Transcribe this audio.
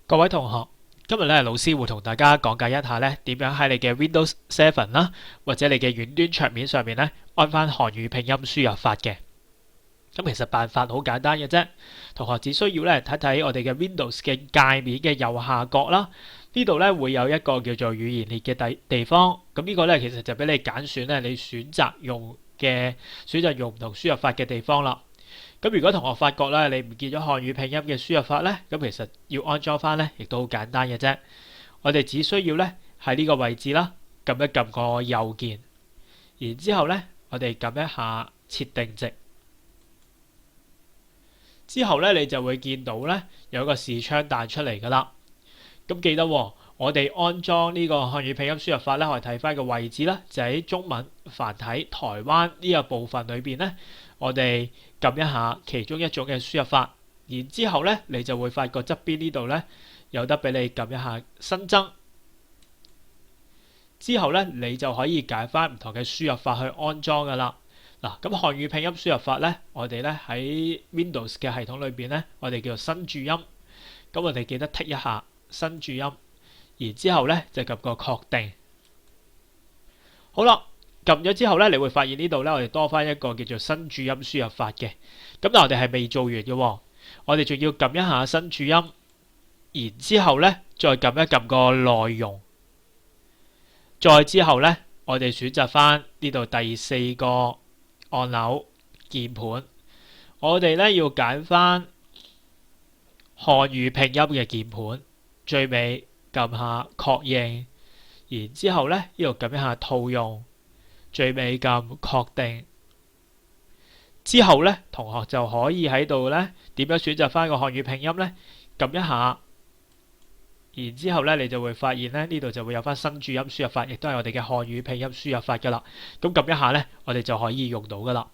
各位同學，今日咧老師會同大家講解一下咧點樣喺你嘅 Windows 7啦，或者你嘅遠端桌面上面咧安翻漢語拼音輸入法嘅。咁其實辦法好簡單嘅啫，同學只需要咧睇睇我哋嘅 Windows 嘅界面嘅右下角啦，呢度咧會有一個叫做語言列嘅地方。咁呢個咧其實就俾你揀選咧你選擇用唔同輸入法嘅地方啦。咁如果同學發覺咧你唔見咗漢語拼音嘅輸入法咧，咁其實要安裝翻咧，亦都好簡單嘅啫。我哋只需要咧喺呢個位置啦，撳一撳個右鍵，然之後咧我哋撳一下設定值，之後咧你就會見到咧有一個視窗彈出嚟噶啦。咁記得喎，我哋安裝呢個漢語拼音輸入法咧，我哋睇翻個位置啦，就喺中文繁體台灣呢個部分裏邊咧，我哋撳一下其中一種嘅輸入法，然之後咧你就會發覺側邊呢度咧有得俾你撳一下新增，之後咧你就可以揀翻唔同嘅輸入法去安裝噶啦。嗱，咁漢語拼音輸入法咧，我哋咧喺 Windows 嘅系統裏邊咧，我哋叫做新注音，咁我哋記得剔一下新注音，然之後咧就撳個確定。好啦，撳咗之後咧，你會發現呢度咧，我哋多翻一個叫做新注音輸入法嘅。咁但係我哋係未做完嘅喎，我哋仲要撳一下新注音，然之後咧再撳一撳個內容，再之後咧我哋選擇翻呢度第四個按鈕鍵盤，我哋咧要揀翻漢語拼音嘅鍵盤，最尾撳下確認，然之後咧呢度撳一下套用，最尾撳確定。之後咧同學就可以喺度咧點樣選擇翻個漢語拼音咧，撳一下，然之後咧你就會發現咧呢度就會有翻新注音輸入法，亦都係我哋嘅漢語拼音輸入法噶啦。咁撳一下咧，我哋就可以用到噶啦。